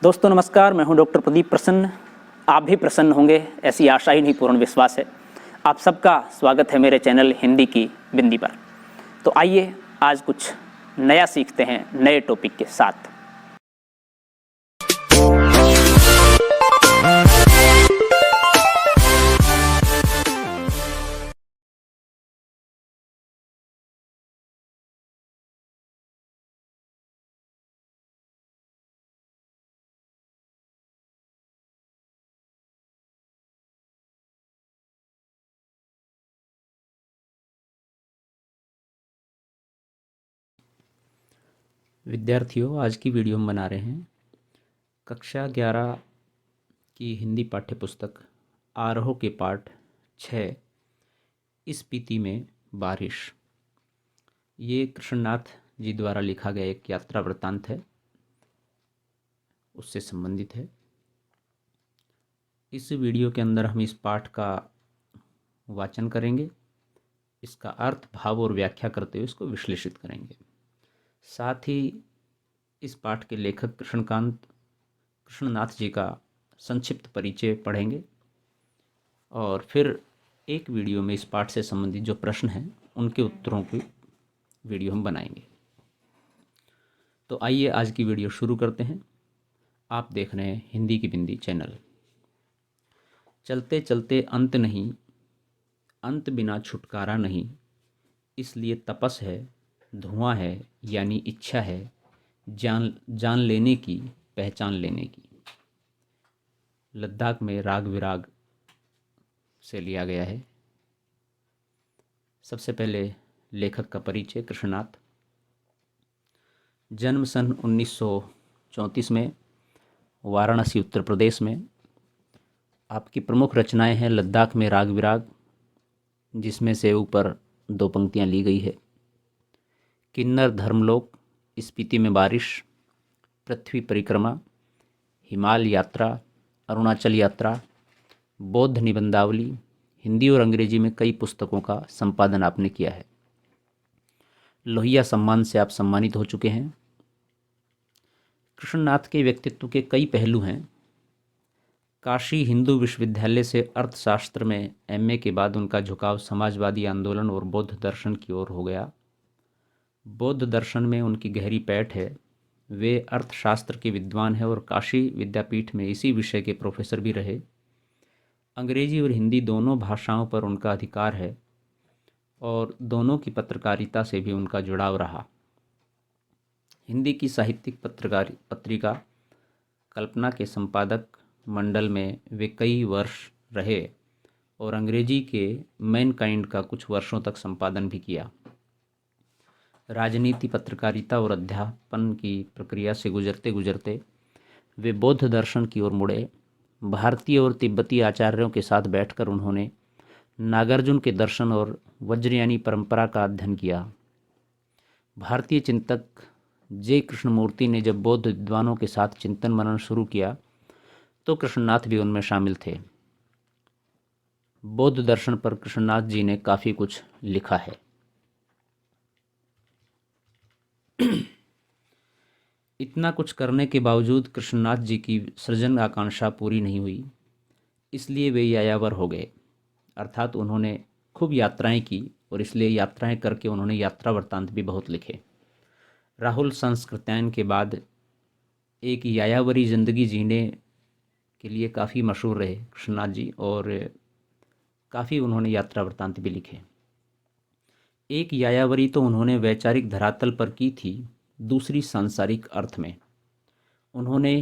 दोस्तों नमस्कार, मैं हूं डॉक्टर प्रदीप प्रसन्न। आप भी प्रसन्न होंगे, ऐसी आशा ही नहीं पूर्ण विश्वास है। आप सबका स्वागत है मेरे चैनल हिंदी की बिंदी पर। तो आइए आज कुछ नया सीखते हैं नए टॉपिक के साथ। विद्यार्थियों, आज की वीडियो हम बना रहे हैं कक्षा 11 की हिंदी पाठ्यपुस्तक आरोह के पाठ 6 स्पीति में बारिश। ये कृष्णनाथ जी द्वारा लिखा गया एक यात्रा वृत्तांत है, उससे संबंधित है। इस वीडियो के अंदर हम इस पाठ का वाचन करेंगे, इसका अर्थ, भाव और व्याख्या करते हुए इसको विश्लेषित करेंगे। साथ ही इस पाठ के लेखक कृष्णनाथ जी का संक्षिप्त परिचय पढ़ेंगे और फिर एक वीडियो में इस पाठ से संबंधित जो प्रश्न हैं उनके उत्तरों की वीडियो हम बनाएंगे। तो आइए आज की वीडियो शुरू करते हैं। आप देख रहे हैं हिंदी की बिंदी चैनल। चलते चलते अंत नहीं, अंत बिना छुटकारा नहीं, इसलिए तपस है, धुआं है, यानी इच्छा है जान लेने की, पहचान लेने की। लद्दाख में राग विराग से लिया गया है। सबसे पहले लेखक का परिचय। कृष्णनाथ जन्म सन 1934 में, वाराणसी उत्तर प्रदेश में। आपकी प्रमुख रचनाएं हैं लद्दाख में राग विराग, जिसमें से ऊपर 2 पंक्तियां ली गई है। किन्नर धर्मलोक, स्पीति में बारिश, पृथ्वी परिक्रमा, हिमालय यात्रा, अरुणाचल यात्रा, बौद्ध निबंधावली। हिंदी और अंग्रेजी में कई पुस्तकों का संपादन आपने किया है। लोहिया सम्मान से आप सम्मानित हो चुके हैं। कृष्णनाथ के व्यक्तित्व के कई पहलू हैं। काशी हिंदू विश्वविद्यालय से अर्थशास्त्र में एमए के बाद उनका झुकाव समाजवादी आंदोलन और बौद्ध दर्शन की ओर हो गया। बौद्ध दर्शन में उनकी गहरी पैठ है। वे अर्थशास्त्र के विद्वान हैं और काशी विद्यापीठ में इसी विषय के प्रोफेसर भी रहे। अंग्रेजी और हिंदी दोनों भाषाओं पर उनका अधिकार है और दोनों की पत्रकारिता से भी उनका जुड़ाव रहा। हिंदी की साहित्यिक पत्रिका कल्पना के संपादक मंडल में वे कई वर्ष रहे और अंग्रेजी के मैनकाइंड का कुछ वर्षों तक संपादन भी किया। राजनीति, पत्रकारिता और अध्यापन की प्रक्रिया से गुजरते गुजरते वे बौद्ध दर्शन की ओर मुड़े। भारतीय और तिब्बती आचार्यों के साथ बैठकर उन्होंने नागार्जुन के दर्शन और वज्रयानी परंपरा का अध्ययन किया। भारतीय चिंतक जे कृष्णमूर्ति ने जब बौद्ध विद्वानों के साथ चिंतन मनन शुरू किया तो कृष्णनाथ भी उनमें शामिल थे। बौद्ध दर्शन पर कृष्णनाथ जी ने काफ़ी कुछ लिखा है। इतना कुछ करने के बावजूद कृष्णनाथ जी की सृजन आकांक्षा पूरी नहीं हुई, इसलिए वे यायावर हो गए। अर्थात उन्होंने खूब यात्राएं की और इसलिए यात्राएं करके उन्होंने यात्रा वृत्तांत भी बहुत लिखे। राहुल संस्कृत्यायन के बाद एक यायावरी ज़िंदगी जीने के लिए काफ़ी मशहूर रहे कृष्णनाथ जी और काफ़ी उन्होंने यात्रा वृत्तांत भी लिखे। एक यायावरी तो उन्होंने वैचारिक धरातल पर की थी, दूसरी सांसारिक अर्थ में। उन्होंने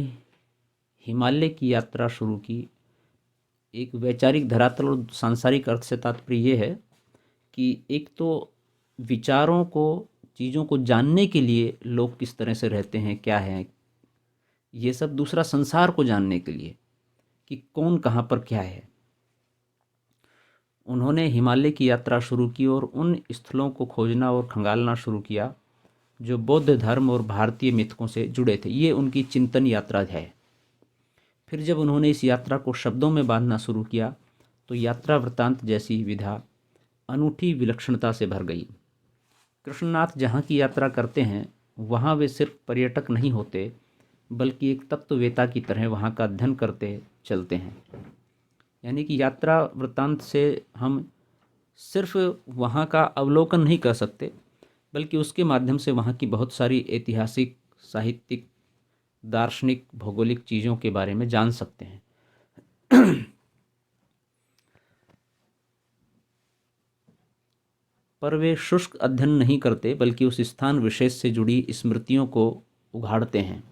हिमालय की यात्रा शुरू की। एक वैचारिक धरातल और सांसारिक अर्थ से तात्पर्य ये है कि एक तो विचारों को, चीज़ों को जानने के लिए लोग किस तरह से रहते हैं, क्या है, ये सब। दूसरा संसार को जानने के लिए कि कौन कहाँ पर क्या है। उन्होंने हिमालय की यात्रा शुरू की और उन स्थलों को खोजना और खंगालना शुरू किया जो बौद्ध धर्म और भारतीय मिथकों से जुड़े थे। ये उनकी चिंतन यात्रा है। फिर जब उन्होंने इस यात्रा को शब्दों में बांधना शुरू किया तो यात्रा वृत्तांत जैसी विधा अनूठी विलक्षणता से भर गई। कृष्णनाथ जहाँ की यात्रा करते हैं वहाँ वे सिर्फ पर्यटक नहीं होते, बल्कि एक तत्ववेता की तरह वहाँ का अध्ययन करते चलते हैं। यानी कि यात्रा वृत्तांत से हम सिर्फ वहाँ का अवलोकन नहीं कर सकते, बल्कि उसके माध्यम से वहाँ की बहुत सारी ऐतिहासिक, साहित्यिक, दार्शनिक, भौगोलिक चीज़ों के बारे में जान सकते हैं। पर वे शुष्क अध्ययन नहीं करते, बल्कि उस स्थान विशेष से जुड़ी स्मृतियों को उघाड़ते हैं।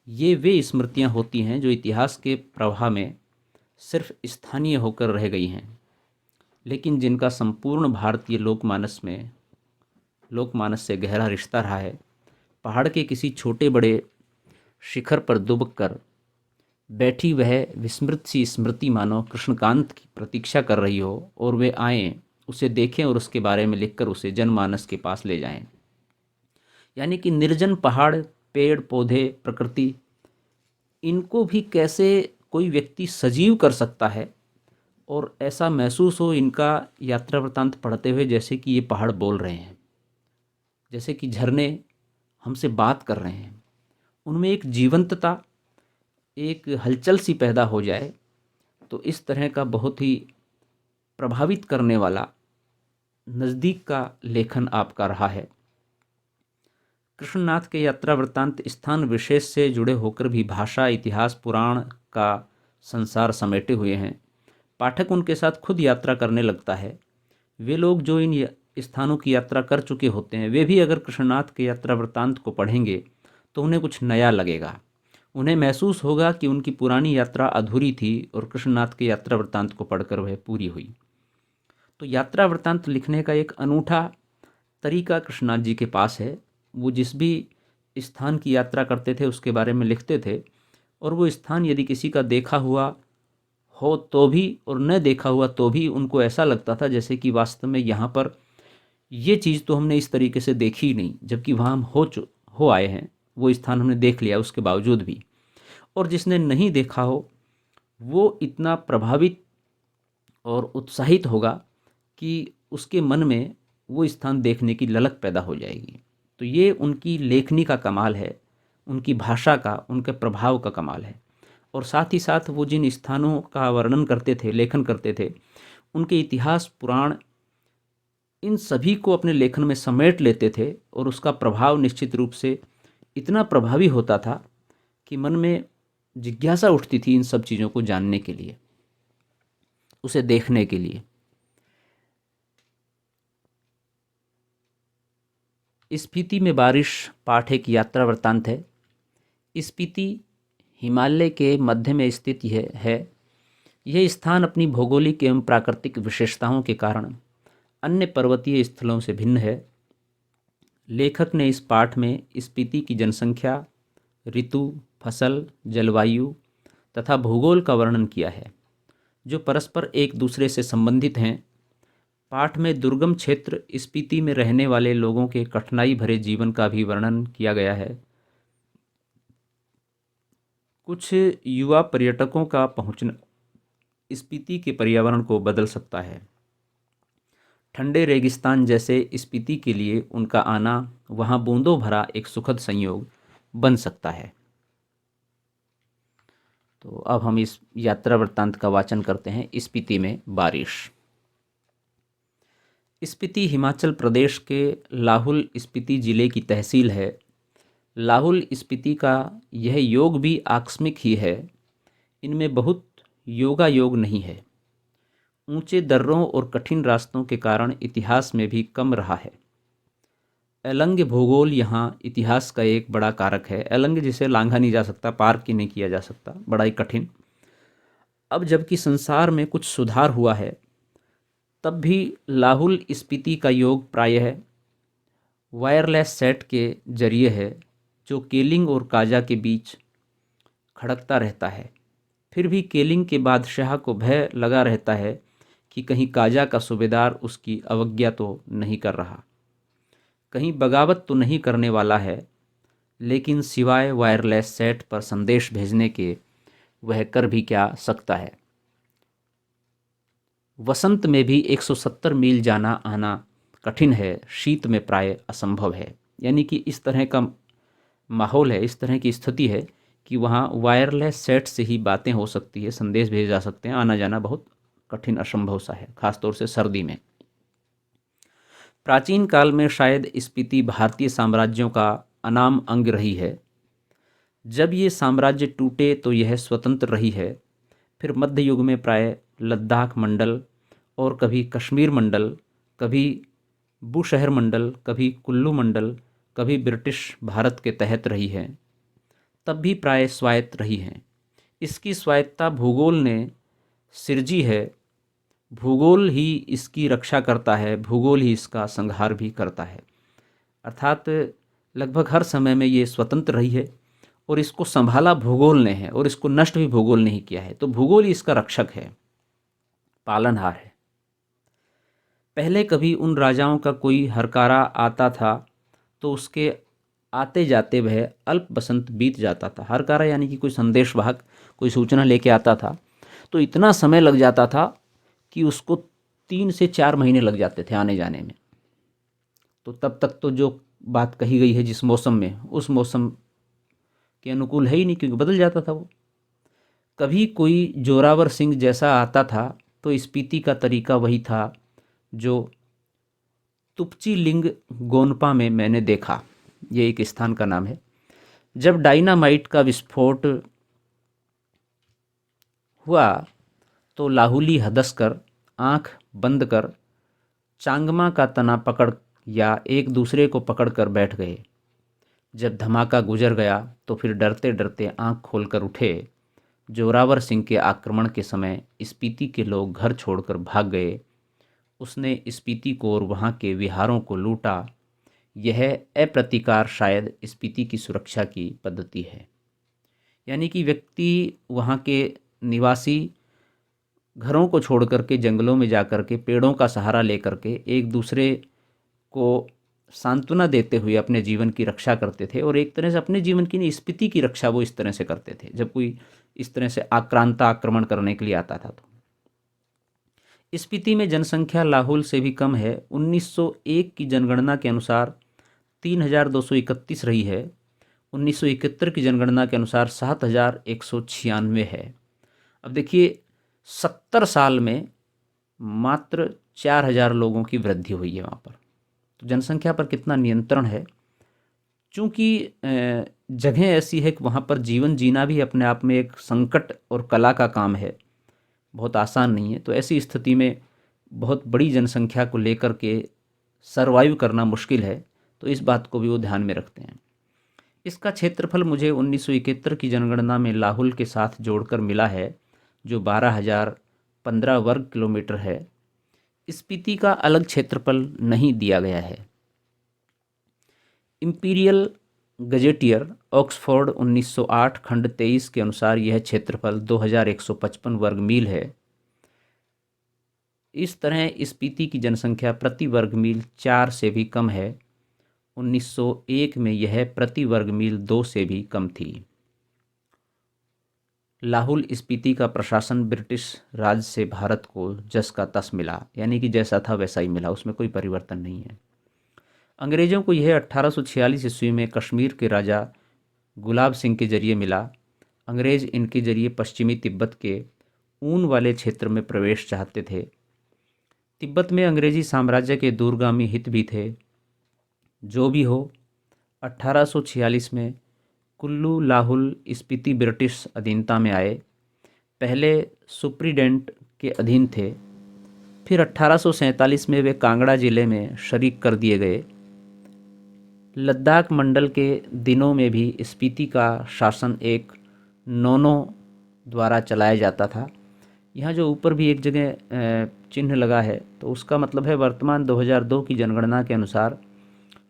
ये वे स्मृतियाँ होती हैं जो इतिहास के प्रवाह में सिर्फ स्थानीय होकर रह गई हैं, लेकिन जिनका संपूर्ण भारतीय लोकमानस से गहरा रिश्ता रहा है। पहाड़ के किसी छोटे बड़े शिखर पर दुबक कर बैठी वह विस्मृत सी स्मृति मानो कृष्णकांत की प्रतीक्षा कर रही हो, और वे आएँ, उसे देखें और उसके बारे में लिखकर उसे जनमानस के पास ले जाएं। यानी कि निर्जन पहाड़, पेड़ पौधे, प्रकृति, इनको भी कैसे कोई व्यक्ति सजीव कर सकता है, और ऐसा महसूस हो इनका यात्रा वृत्तांत पढ़ते हुए जैसे कि ये पहाड़ बोल रहे हैं, जैसे कि झरने हमसे बात कर रहे हैं। उनमें एक जीवंतता, एक हलचल सी पैदा हो जाए, तो इस तरह का बहुत ही प्रभावित करने वाला नज़दीक का लेखन आपका रहा है। कृष्णनाथ के यात्रा वृत्तांत स्थान विशेष से जुड़े होकर भी भाषा, इतिहास, पुराण का संसार समेटे हुए हैं। पाठक उनके साथ खुद यात्रा करने लगता है। वे लोग जो इन स्थानों की यात्रा कर चुके होते हैं, वे भी अगर कृष्णनाथ के यात्रा वृत्तांत को पढ़ेंगे तो उन्हें कुछ नया लगेगा। उन्हें महसूस होगा कि उनकी पुरानी यात्रा अधूरी थी और कृष्णनाथ के यात्रा वृत्तांत को पढ़कर वह पूरी हुई। तो यात्रा वृत्तांत लिखने का एक अनूठा तरीका कृष्णनाथ जी के पास है। वो जिस भी स्थान की यात्रा करते थे उसके बारे में लिखते थे, और वो स्थान यदि किसी का देखा हुआ हो तो भी और न देखा हुआ तो भी उनको ऐसा लगता था जैसे कि वास्तव में यहाँ पर ये चीज़ तो हमने इस तरीके से देखी ही नहीं, जबकि वहाँ हम हो आए हैं, वो स्थान हमने देख लिया उसके बावजूद भी। और जिसने नहीं देखा हो वो इतना प्रभावित और उत्साहित होगा कि उसके मन में वो स्थान देखने की ललक पैदा हो जाएगी। तो ये उनकी लेखनी का कमाल है, उनकी भाषा का, उनके प्रभाव का कमाल है। और साथ ही साथ वो जिन स्थानों का वर्णन करते थे, लेखन करते थे, उनके इतिहास, पुराण, इन सभी को अपने लेखन में समेट लेते थे, और उसका प्रभाव निश्चित रूप से इतना प्रभावी होता था कि मन में जिज्ञासा उठती थी इन सब चीज़ों को जानने के लिए, उसे देखने के लिए। स्पीति में बारिश पाठ एक यात्रा वृत्तांत है। स्पीति हिमालय के मध्य में स्थित है। यह स्थान अपनी भौगोलिक एवं प्राकृतिक विशेषताओं के कारण अन्य पर्वतीय स्थलों से भिन्न है। लेखक ने इस पाठ में स्पीति की जनसंख्या, ऋतु, फसल, जलवायु तथा भूगोल का वर्णन किया है, जो परस्पर एक दूसरे से संबंधित हैं। पाठ में दुर्गम क्षेत्र स्पीति में रहने वाले लोगों के कठिनाई भरे जीवन का भी वर्णन किया गया है। कुछ युवा पर्यटकों का पहुंचना स्पीति के पर्यावरण को बदल सकता है। ठंडे रेगिस्तान जैसे स्पीति के लिए उनका आना वहां बूंदों भरा एक सुखद संयोग बन सकता है। तो अब हम इस यात्रा वृत्तांत का वाचन करते हैं। स्पीति में बारिश। स्पीति हिमाचल प्रदेश के लाहुल स्पीति जिले की तहसील है। लाहुल स्पीति का यह योग भी आकस्मिक ही है। इनमें बहुत योगायोग नहीं है। ऊंचे दर्रों और कठिन रास्तों के कारण इतिहास में भी कम रहा है। अलंग भूगोल यहाँ इतिहास का एक बड़ा कारक है। अलंग जिसे लांघा नहीं जा सकता, पार की नहीं किया जा सकता, बड़ा ही कठिन। अब जबकि संसार में कुछ सुधार हुआ है, तब भी लाहुल स्पीति का योग प्रायः वायरलेस सेट के जरिए है, जो केलिंग और काजा के बीच खड़कता रहता है। फिर भी केलिंग के बादशाह को भय लगा रहता है कि कहीं काजा का सूबेदार उसकी अवज्ञा तो नहीं कर रहा, कहीं बगावत तो नहीं करने वाला है। लेकिन सिवाय वायरलेस सेट पर संदेश भेजने के वह कर भी क्या सकता है। वसंत में भी 170 मील जाना आना कठिन है, शीत में प्राय असंभव है। यानी कि इस तरह का माहौल है, इस तरह की स्थिति है कि वहाँ वायरलेस सेट से ही बातें हो सकती है, संदेश भेजे जा सकते हैं, आना जाना बहुत कठिन असंभव सा है, खासतौर से सर्दी में। प्राचीन काल में शायद स्पीति भारतीय साम्राज्यों का अनाम अंग रही है। जब ये साम्राज्य टूटे तो यह स्वतंत्र रही है। फिर मध्य युग में प्राय लद्दाख मंडल और कभी कश्मीर मंडल, कभी बुशहर मंडल, कभी कुल्लू मंडल, कभी ब्रिटिश भारत के तहत रही है, तब भी प्राय स्वायत्त रही हैं। इसकी स्वायत्तता भूगोल ने सिरजी है। भूगोल ही इसकी रक्षा करता है, भूगोल ही इसका संहार भी करता है। अर्थात लगभग हर समय में ये स्वतंत्र रही है और इसको संभाला भूगोल ने है और इसको नष्ट भी भूगोल ने ही किया है। तो भूगोल ही इसका रक्षक है, पालनहार है। पहले कभी उन राजाओं का कोई हरकारा आता था तो उसके आते जाते वह अल्प बसंत बीत जाता था। हरकारा यानी कि कोई संदेशवाहक कोई सूचना लेके आता था तो इतना समय लग जाता था कि उसको 3 से 4 महीने लग जाते थे आने जाने में। तो तब तक तो जो बात कही गई है जिस मौसम में, उस मौसम के अनुकूल है ही नहीं, क्योंकि बदल जाता था वो। कभी कोई जोरावर सिंह जैसा आता था तो स्पीति का तरीका वही था जो तुपची लिंग गोनपा में मैंने देखा। ये एक स्थान का नाम है। जब डायनामाइट का विस्फोट हुआ तो लाहुली हदस कर, आँख बंद कर, चांगमा का तना पकड़ या एक दूसरे को पकड़ कर बैठ गए। जब धमाका गुजर गया तो फिर डरते डरते आँख खोलकर उठे। जोरावर सिंह के आक्रमण के समय स्पीति के लोग घर छोड़कर भाग गए। उसने स्पीति को और वहाँ के विहारों को लूटा। यह अप्रतिकार शायद स्पीति की सुरक्षा की पद्धति है। यानी कि व्यक्ति वहाँ के निवासी घरों को छोड़ करके जंगलों में जा कर के पेड़ों का सहारा लेकर के एक दूसरे को सांत्वना देते हुए अपने जीवन की रक्षा करते थे। और एक तरह से अपने जीवन की नहीं, स्पीति की रक्षा वो इस तरह से करते थे जब कोई इस तरह से आक्रांता आक्रमण करने के लिए आता था। तो स्पीति में जनसंख्या लाहौल से भी कम है। 1901 की जनगणना के अनुसार 3231 रही है। 1971 की जनगणना के अनुसार 7196 है। अब देखिए 70 साल में मात्र 4000 लोगों की वृद्धि हुई है वहाँ पर। तो जनसंख्या पर कितना नियंत्रण है। चूँकि जगह ऐसी है कि वहाँ पर जीवन जीना भी अपने आप में एक संकट और कला का काम है, बहुत आसान नहीं है। तो ऐसी स्थिति में बहुत बड़ी जनसंख्या को लेकर के सरवाइव करना मुश्किल है। तो इस बात को भी वो ध्यान में रखते हैं। इसका क्षेत्रफल मुझे 1971 की जनगणना में लाहौल के साथ जोड़कर मिला है, जो 12,015 वर्ग किलोमीटर है। स्पीति का अलग क्षेत्रफल नहीं दिया गया है। इंपीरियल गजेटियर ऑक्सफोर्ड 1908 खंड 23 के अनुसार यह क्षेत्रफल 2155 वर्ग मील है। इस तरह स्पीति की जनसंख्या प्रति वर्ग मील 4 से भी कम है। 1901 में यह प्रति वर्ग मील 2 से भी कम थी। लाहौल स्पीति का प्रशासन ब्रिटिश राज से भारत को जस का तस मिला, यानी कि जैसा था वैसा ही मिला, उसमें कोई परिवर्तन नहीं है। अंग्रेज़ों को यह 1846 ईस्वी में कश्मीर के राजा गुलाब सिंह के जरिए मिला। अंग्रेज़ इनके जरिए पश्चिमी तिब्बत के ऊन वाले क्षेत्र में प्रवेश चाहते थे। तिब्बत में अंग्रेज़ी साम्राज्य के दूरगामी हित भी थे। जो भी हो, 1846 में कुल्लू लाहौल स्पीति ब्रिटिश अधीनता में आए। पहले सुप्रीडेंट के अधीन थे, फिर 1847 में वे कांगड़ा जिले में शरीक कर दिए गए। लद्दाख मंडल के दिनों में भी स्पीति का शासन एक नोनो द्वारा चलाया जाता था। यहाँ जो ऊपर भी एक जगह चिन्ह लगा है तो उसका मतलब है वर्तमान 2002 की जनगणना के अनुसार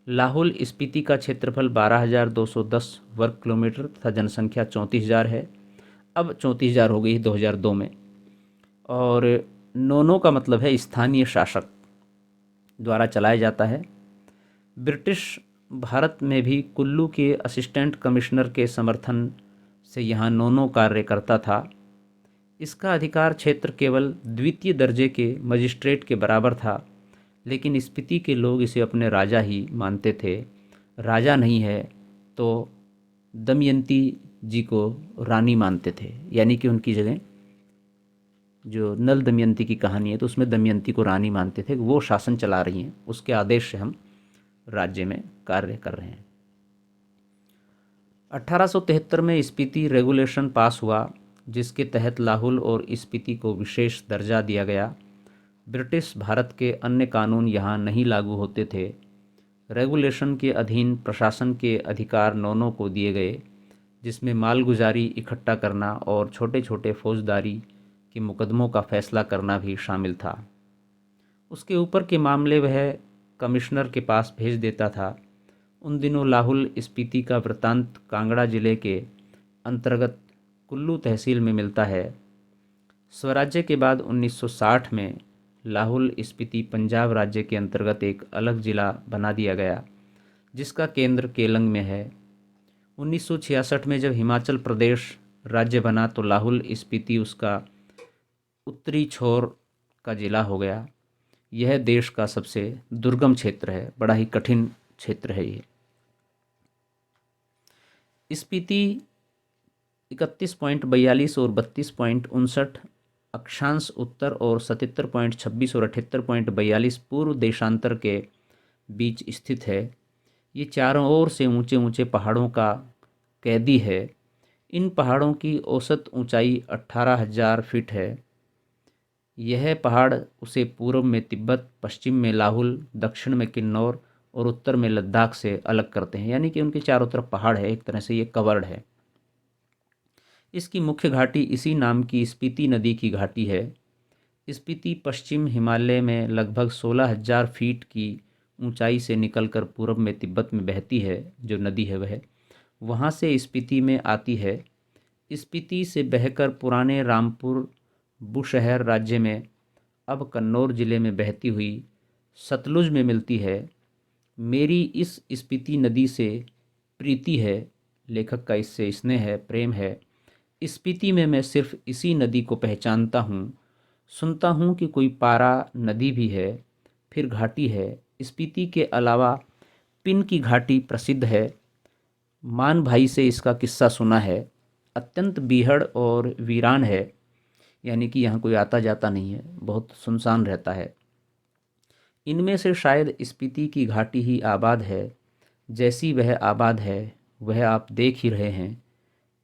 लाहौल स्पीति का क्षेत्रफल 12,210 वर्ग किलोमीटर तथा जनसंख्या 34,000 है। अब 34,000 हो गई 2002 में। और नोनो का मतलब है स्थानीय शासक द्वारा चलाया जाता है। ब्रिटिश भारत में भी कुल्लू के असिस्टेंट कमिश्नर के समर्थन से यहाँ नोनो कार्य करता था। इसका अधिकार क्षेत्र केवल द्वितीय दर्जे के मजिस्ट्रेट के बराबर था, लेकिन स्पीति के लोग इसे अपने राजा ही मानते थे। राजा नहीं है तो दमयंती जी को रानी मानते थे, यानी कि उनकी जगह जो नल दमयंती की कहानी है तो उसमें दमयंती को रानी मानते थे, वो शासन चला रही हैं, उसके आदेश से हम राज्य में कार्य कर रहे हैं। 1873 में स्पीति रेगुलेशन पास हुआ, जिसके तहत लाहौल और स्पीति को विशेष दर्जा दिया गया। ब्रिटिश भारत के अन्य कानून यहाँ नहीं लागू होते थे। रेगुलेशन के अधीन प्रशासन के अधिकार नौनों को दिए गए, जिसमें मालगुजारी इकट्ठा करना और छोटे छोटे फौजदारी के मुकदमों का फैसला करना भी शामिल था। उसके ऊपर के मामले वह कमिश्नर के पास भेज देता था। उन दिनों लाहौल स्पीति का वृत्तांत कांगड़ा जिले के अंतर्गत कुल्लू तहसील में मिलता है। स्वराज्य के बाद 1960 में लाहौल स्पीति पंजाब राज्य के अंतर्गत एक अलग ज़िला बना दिया गया, जिसका केंद्र केलंग में है। 1966 में जब हिमाचल प्रदेश राज्य बना तो लाहौल स्पीति उसका उत्तरी छोर का ज़िला हो गया। यह देश का सबसे दुर्गम क्षेत्र है, बड़ा ही कठिन क्षेत्र है ये। स्पीति 31.42 और 32.59 अक्षांश उत्तर और 77.26 और 78.42 पूर्व देशांतर के बीच स्थित है। ये चारों ओर से ऊंचे ऊंचे पहाड़ों का कैदी है। इन पहाड़ों की औसत ऊंचाई 18,000 फीट है। यह पहाड़ उसे पूर्व में तिब्बत, पश्चिम में लाहौल, दक्षिण में किन्नौर और उत्तर में लद्दाख से अलग करते हैं, यानी कि उनके चारों तरफ पहाड़ है, एक तरह से ये कवर्ड है। इसकी मुख्य घाटी इसी नाम की स्पीति नदी की घाटी है। स्पीति पश्चिम हिमालय में लगभग 16,000 फीट की ऊंचाई से निकलकर पूर्व में तिब्बत में बहती है। जो नदी है वह वहाँ से स्पीति में आती है। स्पीति से बहकर पुराने रामपुर बुशहर राज्य में, अब कन्नौर जिले में बहती हुई सतलुज में मिलती है। मेरी इस स्पीति नदी से प्रीति है, लेखक का इससे स्नेह है, प्रेम है। स्पीति में मैं सिर्फ इसी नदी को पहचानता हूँ। सुनता हूँ कि कोई पारा नदी भी है, फिर घाटी है। स्पीति के अलावा पिन की घाटी प्रसिद्ध है। मान भाई से इसका किस्सा सुना है। अत्यंत बीहड़ और वीरान है, यानी कि यहाँ कोई आता जाता नहीं है, बहुत सुनसान रहता है। इनमें से शायद स्पीति की घाटी ही आबाद है। जैसी वह आबाद है वह आप देख ही रहे हैं।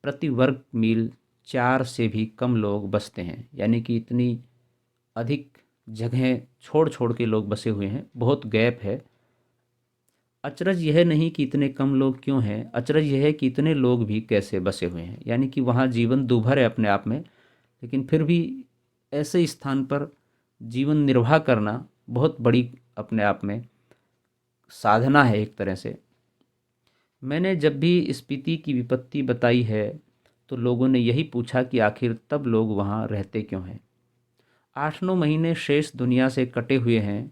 प्रति वर्ग मील 4 से भी कम लोग बसते हैं, यानी कि इतनी अधिक जगहें छोड़ छोड़ के लोग बसे हुए हैं, बहुत गैप है। अचरज यह नहीं कि इतने कम लोग क्यों हैं, अचरज यह है कि इतने लोग भी कैसे बसे हुए हैं, यानी कि वहाँ जीवन दूभर है अपने आप में, लेकिन फिर भी ऐसे स्थान पर जीवन निर्वाह करना बहुत बड़ी अपने आप में साधना है एक तरह से। मैंने जब भी स्पीति की विपत्ति बताई है तो लोगों ने यही पूछा कि आखिर तब लोग वहाँ रहते क्यों हैं। 8-9 महीने शेष दुनिया से कटे हुए हैं,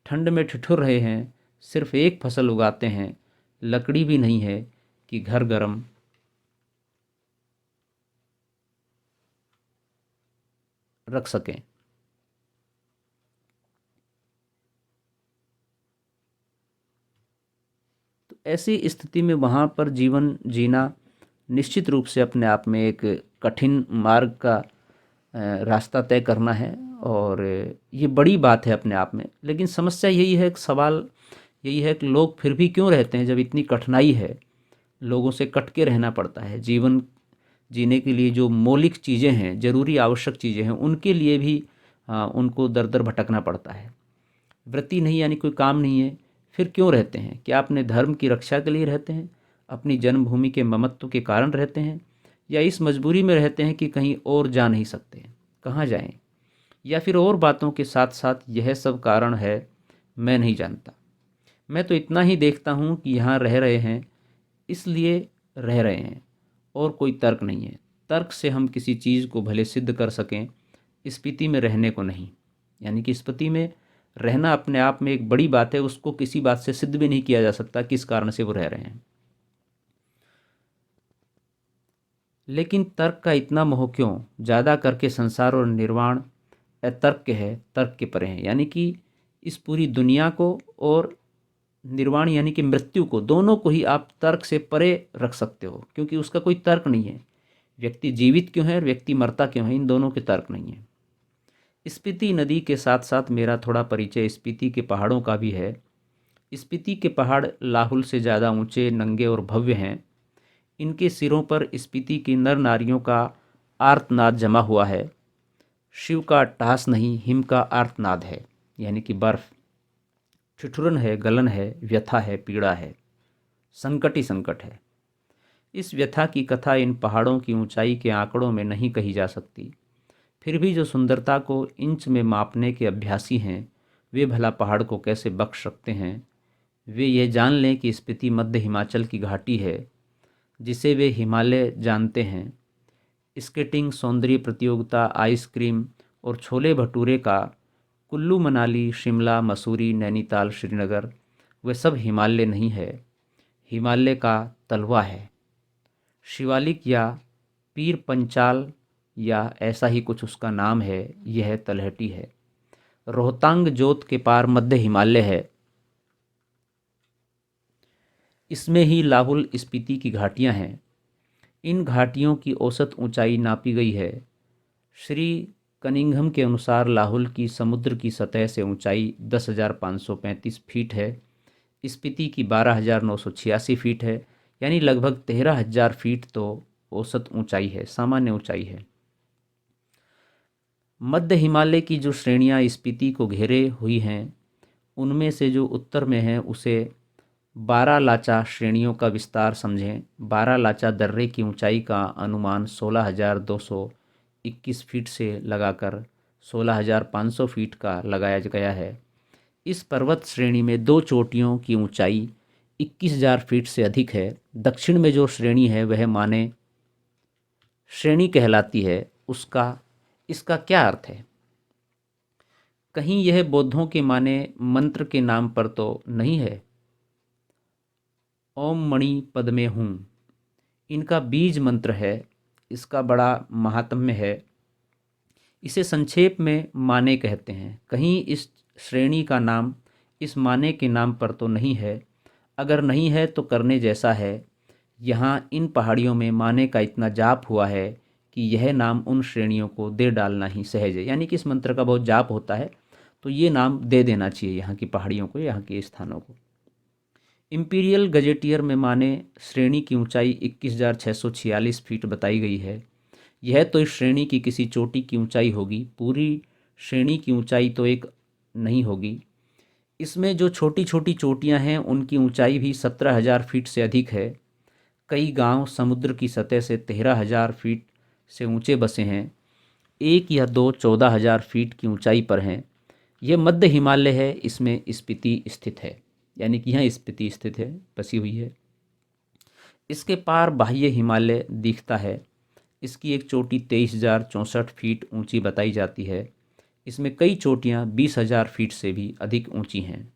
ठंड में ठिठुर रहे हैं, सिर्फ एक फसल उगाते हैं, लकड़ी भी नहीं है कि घर गर्म रख सकें। तो ऐसी स्थिति में वहाँ पर जीवन जीना निश्चित रूप से अपने आप में एक कठिन मार्ग का रास्ता तय करना है, और ये बड़ी बात है अपने आप में। लेकिन समस्या यही है, सवाल यही है कि लोग फिर भी क्यों रहते हैं जब इतनी कठिनाई है, लोगों से कट के रहना पड़ता है। जीवन जीने के लिए जो मौलिक चीज़ें हैं, ज़रूरी आवश्यक चीज़ें हैं, उनके लिए भी उनको दर दर भटकना पड़ता है। वृत्ति नहीं, यानी कोई काम नहीं है, फिर क्यों रहते हैं? क्या अपने धर्म की रक्षा के लिए रहते हैं, अपनी जन्मभूमि के ममत्व के कारण रहते हैं, या इस मजबूरी में रहते हैं कि कहीं और जा नहीं सकते, कहाँ जाएं, या फिर और बातों के साथ साथ यह सब कारण है? मैं नहीं जानता। मैं तो इतना ही देखता हूँ कि यहाँ रह रहे हैं इसलिए रह रहे हैं, और कोई तर्क नहीं है। तर्क से हम किसी चीज़ को भले सिद्ध कर सकें, स्पीति में रहने को नहीं। यानी कि स्पीति में रहना अपने आप में एक बड़ी बात है, उसको किसी बात से सिद्ध भी नहीं किया जा सकता किस कारण से वो रह रहे हैं। लेकिन तर्क का इतना मोह क्यों? ज़्यादा करके संसार और निर्वाण अतर्क है, तर्क के परे हैं। यानी कि इस पूरी दुनिया को और निर्वाण यानी कि मृत्यु को, दोनों को ही आप तर्क से परे रख सकते हो, क्योंकि उसका कोई तर्क नहीं है। व्यक्ति जीवित क्यों है और व्यक्ति मरता क्यों है, इन दोनों के तर्क नहीं है। स्पीति नदी के साथ साथ मेरा थोड़ा परिचय स्पीति के पहाड़ों का भी है। स्पीति के पहाड़ लाहुल से ज़्यादा ऊंचे, नंगे और भव्य हैं। इनके सिरों पर स्पीति की नर नारियों का आर्तनाद जमा हुआ है। शिव का अट्टहास नहीं, हिम का आर्तनाद है, यानी कि बर्फ। ठिठुरन है, गलन है, व्यथा है, पीड़ा है, संकट ही संकट है। इस व्यथा की कथा इन पहाड़ों की ऊंचाई के आंकड़ों में नहीं कही जा सकती। फिर भी जो सुंदरता को इंच में मापने के अभ्यासी हैं, वे भला पहाड़ को कैसे बख्श सकते हैं। वे ये जान लें कि स्पीति मध्य हिमाचल की घाटी है, जिसे वे हिमालय जानते हैं। स्केटिंग, सौंदर्य प्रतियोगिता, आइसक्रीम और छोले भटूरे का कुल्लू मनाली, शिमला, मसूरी, नैनीताल, श्रीनगर, वे सब हिमालय नहीं है। हिमालय का तलवा है, शिवालिक या पीर पंचाल या ऐसा ही कुछ उसका नाम है। यह तलहटी है। रोहतांग जोत के पार मध्य हिमालय है। इसमें ही लाहुल स्पीति की घाटियां हैं। इन घाटियों की औसत ऊंचाई नापी गई है। श्री कनिंघम के अनुसार लाहुल की समुद्र की सतह से ऊंचाई 10,535 फीट है। स्पीति की 12,986 फीट है, यानी लगभग 13,000 फीट तो औसत ऊंचाई है, सामान्य ऊंचाई है। मध्य हिमालय की जो श्रेणियां स्पीति को घेरे हुई हैं, उनमें से जो उत्तर में है उसे बारालाचा श्रेणियों का विस्तार समझें। बारालाचा दर्रे की ऊंचाई का अनुमान 16,221 फीट से लगाकर 16,500 फीट का लगाया गया है। इस पर्वत श्रेणी में दो चोटियों की ऊंचाई 21,000 फीट से अधिक है। दक्षिण में जो श्रेणी है वह माने श्रेणी कहलाती है। इसका क्या अर्थ है? कहीं यह बौद्धों के माने मंत्र के नाम पर तो नहीं है? ओम मणि पद में हूँ, इनका बीज मंत्र है। इसका बड़ा महात्म्य है। इसे संक्षेप में माने कहते हैं। कहीं इस श्रेणी का नाम इस माने के नाम पर तो नहीं है। अगर नहीं है तो करने जैसा है। यहाँ इन पहाड़ियों में माने का इतना जाप हुआ है कि यह नाम उन श्रेणियों को दे डालना ही सहज है। यानी कि इस मंत्र का बहुत जाप होता है, तो ये नाम दे देना चाहिए यहाँ की पहाड़ियों को, यहाँ के स्थानों को। इंपीरियल गजेटियर में माने श्रेणी की ऊंचाई 21,646 फीट बताई गई है। यह तो इस श्रेणी की किसी चोटी की ऊंचाई होगी, पूरी श्रेणी की ऊंचाई तो एक नहीं होगी। इसमें जो छोटी छोटी चोटियां हैं उनकी ऊंचाई भी 17,000 फीट से अधिक है। कई गांव समुद्र की सतह से 13,000 फीट से ऊंचे बसे हैं। एक या दो 14,000 फीट की ऊंचाई पर हैं। यह मध्य हिमालय है, इसमें स्पीति स्थित है, यानी कि यहाँ स्पीति स्थित है, बसी हुई है। इसके पार बाह्य हिमालय दिखता है। इसकी एक चोटी 23,064 फीट ऊंची बताई जाती है। इसमें कई चोटियाँ 20,000 फीट से भी अधिक ऊंची हैं।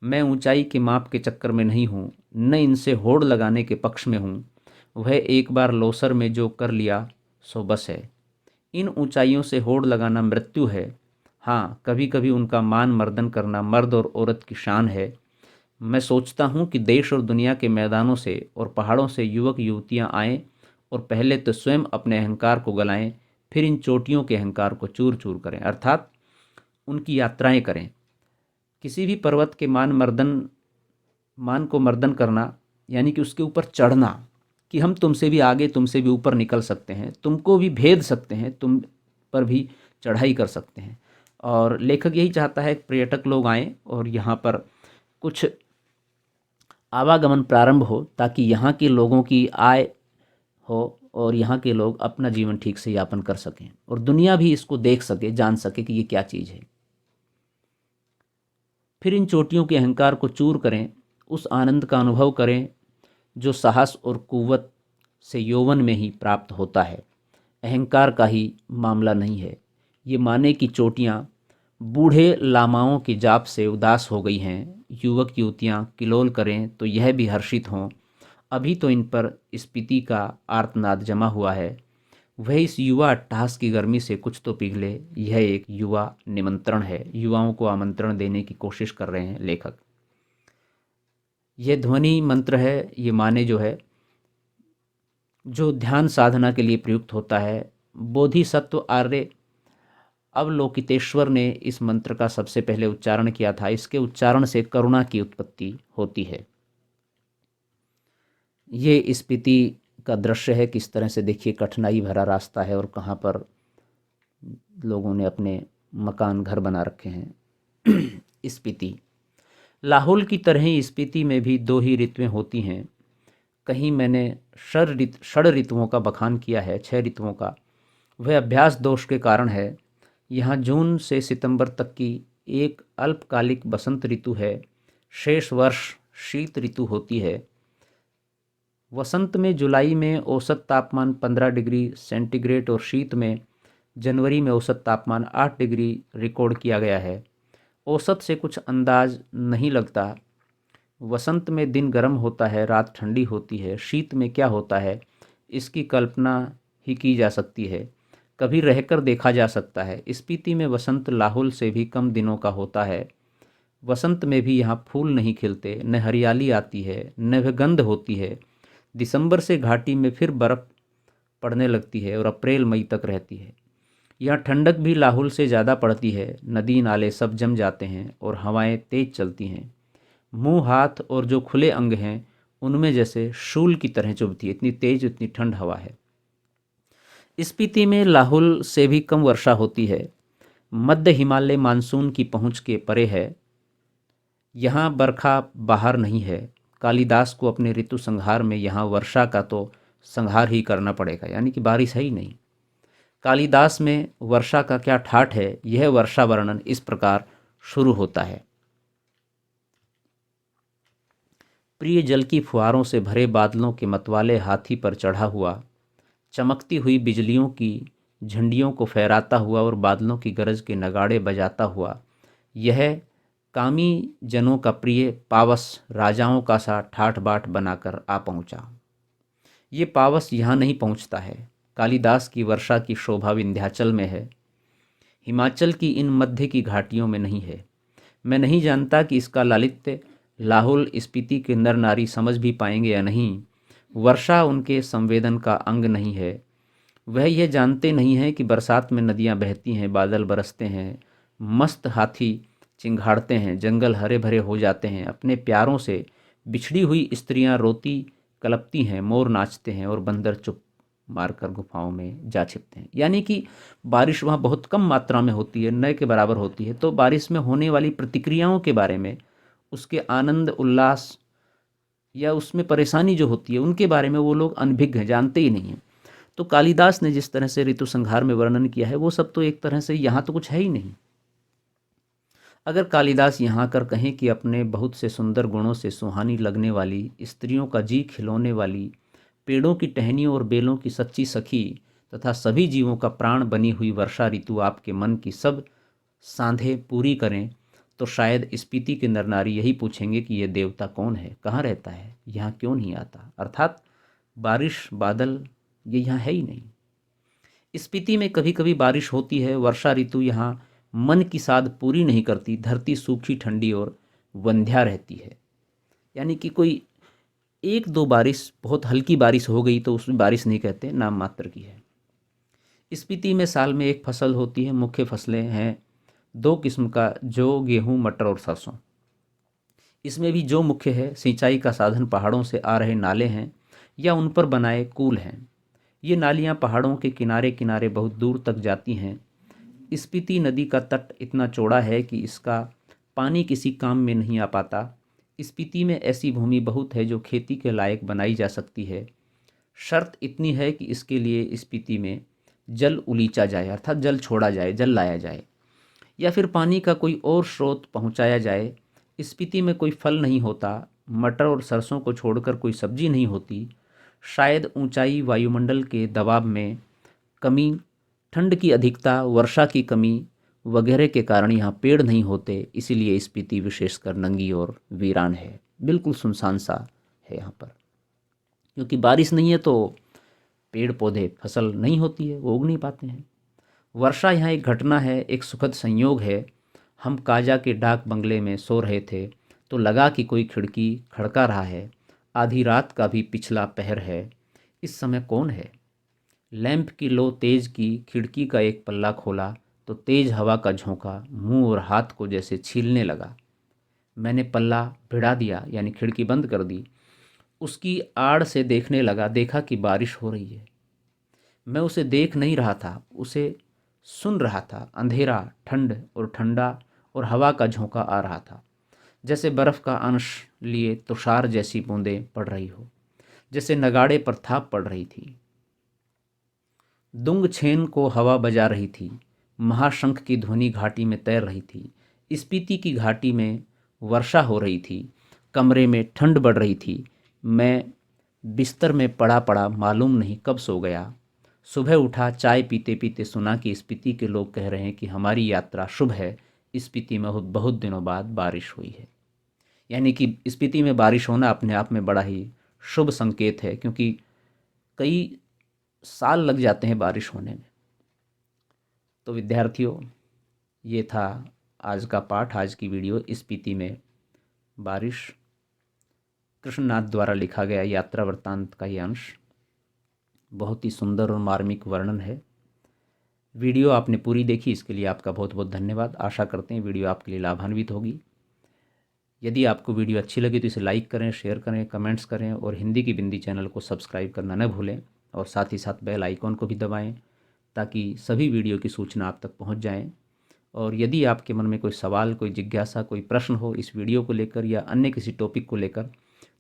मैं ऊंचाई के माप के चक्कर में नहीं हूँ, न इनसे होड़ लगाने के पक्ष में हूँ। वह एक बार लोसर में जो कर लिया सो बस है। इन ऊंचाइयों से होड़ लगाना मृत्यु है। हाँ, कभी कभी उनका मान मर्दन करना मर्द और औरत की शान है। मैं सोचता हूँ कि देश और दुनिया के मैदानों से और पहाड़ों से युवक युवतियाँ आएँ और पहले तो स्वयं अपने अहंकार को गलाएं, फिर इन चोटियों के अहंकार को चूर चूर करें, अर्थात उनकी यात्राएं करें। किसी भी पर्वत के मान को मर्दन करना, यानी कि उसके ऊपर चढ़ना, कि हम तुमसे भी आगे, तुमसे भी ऊपर निकल सकते हैं, तुमको भी भेद सकते हैं, तुम पर भी चढ़ाई कर सकते हैं। और लेखक यही चाहता है कि पर्यटक लोग आएँ और यहाँ पर कुछ आवागमन प्रारंभ हो, ताकि यहाँ के लोगों की आय हो और यहाँ के लोग अपना जीवन ठीक से यापन कर सकें और दुनिया भी इसको देख सके, जान सके कि ये क्या चीज़ है। फिर इन चोटियों के अहंकार को चूर करें, उस आनंद का अनुभव करें जो साहस और कुव्वत से यौवन में ही प्राप्त होता है। अहंकार का ही मामला नहीं है। ये माने की चोटियाँ बूढ़े लामाओं के जाप से उदास हो गई हैं। युवक युवतियाँ किलोल करें तो यह भी हर्षित हों। अभी तो इन पर स्पीति का आर्तनाद जमा हुआ है। वह इस युवा अट्टहास की गर्मी से कुछ तो पिघले। यह एक युवा निमंत्रण है। युवाओं को आमंत्रण देने की कोशिश कर रहे हैं लेखक। ये ध्वनि मंत्र है, ये माने जो है जो ध्यान साधना के लिए प्रयुक्त होता है। बोधिसत्व आर्य अवलोकितेश्वर ने इस मंत्र का सबसे पहले उच्चारण किया था। इसके उच्चारण से करुणा की उत्पत्ति होती है। ये स्पीति का दृश्य है, किस तरह से देखिए कठिनाई भरा रास्ता है और कहाँ पर लोगों ने अपने मकान घर बना रखे हैं। स्पीति लाहौल की तरह ही स्पीति में भी 2 ही ऋतुएं होती हैं। कहीं मैंने षड ऋतुओं का बखान किया है, 6 ऋतुओं का। वह अभ्यास दोष के कारण है। यहाँ जून से सितंबर तक की एक अल्पकालिक बसंत ऋतु है, शेष वर्ष शीत ऋतु होती है। वसंत में जुलाई में औसत तापमान 15 डिग्री सेंटीग्रेड और शीत में जनवरी में औसत तापमान 8 डिग्री रिकॉर्ड किया गया है। औसत से कुछ अंदाज नहीं लगता। वसंत में दिन गर्म होता है, रात ठंडी होती है। शीत में क्या होता है इसकी कल्पना ही की जा सकती है, कभी रहकर देखा जा सकता है। स्पीति में वसंत लाहौल से भी कम दिनों का होता है। वसंत में भी यहाँ फूल नहीं खिलते, न हरियाली आती है, न वह गंध होती है। दिसंबर से घाटी में फिर बर्फ़ पड़ने लगती है और अप्रैल मई तक रहती है। यहाँ ठंडक भी लाहौल से ज़्यादा पड़ती है। नदी नाले सब जम जाते हैं और हवाएं तेज चलती हैं। मुंह, हाथ और जो खुले अंग हैं उनमें जैसे शूल की तरह चुभती है, इतनी तेज इतनी ठंड हवा है। स्पीति में लाहौल से भी कम वर्षा होती है। मध्य हिमालय मानसून की पहुंच के परे है। यहाँ बरखा बाहर नहीं है। कालिदास को अपने ऋतु संहार में यहाँ वर्षा का तो संहार ही करना पड़ेगा, यानी कि बारिश है ही नहीं। कालिदास में वर्षा का क्या ठाठ है। यह वर्षा वर्णन इस प्रकार शुरू होता है। प्रिय जल की फुहारों से भरे बादलों के मतवाले हाथी पर चढ़ा हुआ, चमकती हुई बिजलियों की झंडियों को फहराता हुआ और बादलों की गरज के नगाड़े बजाता हुआ, यह कामी जनों का प्रिय पावस राजाओं का सा ठाठ बाट बनाकर आ पहुंचा। ये पावस यहाँ नहीं पहुंचता है। कालिदास की वर्षा की शोभा विंध्याचल में है, हिमाचल की इन मध्य की घाटियों में नहीं है। मैं नहीं जानता कि इसका लालित्य लाहौल स्पीति के नर नारी समझ भी पाएंगे या नहीं। वर्षा उनके संवेदन का अंग नहीं है। वह यह जानते नहीं हैं कि बरसात में नदियाँ बहती हैं, बादल बरसते हैं, मस्त हाथी चिंघाड़ते हैं, जंगल हरे भरे हो जाते हैं, अपने प्यारों से बिछड़ी हुई स्त्रियां रोती कलपती हैं, मोर नाचते हैं और बंदर चुप मारकर गुफाओं में जा छिपते हैं। यानी कि बारिश वहाँ बहुत कम मात्रा में होती है, न के बराबर होती है। तो बारिश में होने वाली प्रतिक्रियाओं के बारे में, उसके आनंद उल्लास या उसमें परेशानी जो होती है उनके बारे में वो लोग अनभिज्ञ हैं, जानते ही नहीं हैं। तो कालिदास ने जिस तरह से ऋतु संहार में वर्णन किया है वो सब तो एक तरह से यहाँ तो कुछ है ही नहीं। अगर कालिदास यहाँ कर कहें कि अपने बहुत से सुंदर गुणों से सुहानी लगने वाली, स्त्रियों का जी खिलौने वाली, पेड़ों की टहनियों और बेलों की सच्ची सखी तथा सभी जीवों का प्राण बनी हुई वर्षा ऋतु आपके मन की सब सांधें पूरी करें, तो शायद स्पीति के नर नारी यही पूछेंगे कि यह देवता कौन है, कहाँ रहता है, यहाँ क्यों नहीं आता। अर्थात बारिश बादल ये यहाँ है ही नहीं। स्पीति में कभी कभी बारिश होती है। वर्षा ऋतु यहाँ मन की साध पूरी नहीं करती। धरती सूखी ठंडी और वंध्या रहती है। यानी कि कोई 1-2 बारिश, बहुत हल्की बारिश हो गई तो उसमें बारिश नहीं कहते, नाम मात्र की है। स्पीति में साल में एक फसल होती है। मुख्य फसलें हैं 2 किस्म का, जौ, गेहूँ, मटर और सरसों। इसमें भी जो मुख्य है, सिंचाई का साधन पहाड़ों से आ रहे नाले हैं या उन पर बनाए कूल हैं। ये नालियाँ पहाड़ों के किनारे किनारे बहुत दूर तक जाती हैं। स्पीति नदी का तट इतना चौड़ा है कि इसका पानी किसी काम में नहीं आ पाता। स्पीति में ऐसी भूमि बहुत है जो खेती के लायक बनाई जा सकती है। शर्त इतनी है कि इसके लिए स्पीति में जल उलीचा जाए, अर्थात जल छोड़ा जाए, जल लाया जाए, या फिर पानी का कोई और स्रोत पहुंचाया जाए। स्पीति में कोई फल नहीं होता। मटर और सरसों को छोड़कर कोई सब्जी नहीं होती। शायद ऊंचाई, वायुमंडल के दबाव में कमी, ठंड की अधिकता, वर्षा की कमी वगैरह के कारण यहाँ पेड़ नहीं होते। इसीलिए स्पीति विशेषकर नंगी और वीरान है, बिल्कुल सुनसान सा है यहाँ पर। क्योंकि बारिश नहीं है तो पेड़ पौधे, फसल नहीं होती है, वो उग नहीं पाते हैं। वर्षा यहाँ एक घटना है, एक सुखद संयोग है। हम काजा के डाक बंगले में सो रहे थे तो लगा कि कोई खिड़की खड़का रहा है। आधी रात का भी पिछला पहर है, इस समय कौन है। लैंप की लो तेज की, खिड़की का एक पल्ला खोला तो तेज हवा का झोंका मुंह और हाथ को जैसे छीलने लगा। मैंने पल्ला भिड़ा दिया, यानी खिड़की बंद कर दी। उसकी आड़ से देखने लगा, देखा कि बारिश हो रही है। मैं उसे देख नहीं रहा था, उसे सुन रहा था। अंधेरा, ठंड और ठंडा और हवा का झोंका आ रहा था, जैसे बर्फ़ का अंश लिए तुषार जैसी बूंदें पड़ रही हो, जैसे नगाड़े पर थाप पड़ रही थी। दुंग छेन को हवा बजा रही थी। महाशंख की ध्वनि घाटी में तैर रही थी। स्पीति की घाटी में वर्षा हो रही थी। कमरे में ठंड बढ़ रही थी। मैं बिस्तर में पड़ा पड़ा मालूम नहीं कब सो गया। सुबह उठा, चाय पीते पीते सुना कि स्पीति के लोग कह रहे हैं कि हमारी यात्रा शुभ है। स्पीति में बहुत दिनों बाद बारिश हुई है। यानी कि स्पीति में बारिश होना अपने आप में बड़ा ही शुभ संकेत है, क्योंकि कई साल लग जाते हैं बारिश होने में। तो विद्यार्थियों, ये था आज का पाठ, आज की वीडियो, स्पीति में बारिश। कृष्णनाथ द्वारा लिखा गया यात्रा वृत्तांत का ये अंश। बहुत ही सुंदर और मार्मिक वर्णन है। वीडियो आपने पूरी देखी, इसके लिए आपका बहुत बहुत धन्यवाद। आशा करते हैं वीडियो आपके लिए लाभान्वित होगी। यदि आपको वीडियो अच्छी लगी तो इसे लाइक करें, शेयर करें, कमेंट्स करें और हिंदी की बिंदी चैनल को सब्सक्राइब करना न भूलें। और साथ ही साथ बेल आइकॉन को भी दबाएं, ताकि सभी वीडियो की सूचना आप तक पहुंच जाएं। और यदि आपके मन में कोई सवाल, कोई जिज्ञासा, कोई प्रश्न हो इस वीडियो को लेकर या अन्य किसी टॉपिक को लेकर,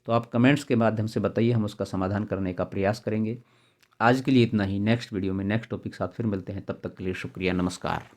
तो आप कमेंट्स के माध्यम से बताइए, हम उसका समाधान करने का प्रयास करेंगे। आज के लिए इतना ही। नेक्स्ट वीडियो में नेक्स्ट टॉपिक साथ फिर मिलते हैं। तब तक के लिए शुक्रिया, नमस्कार।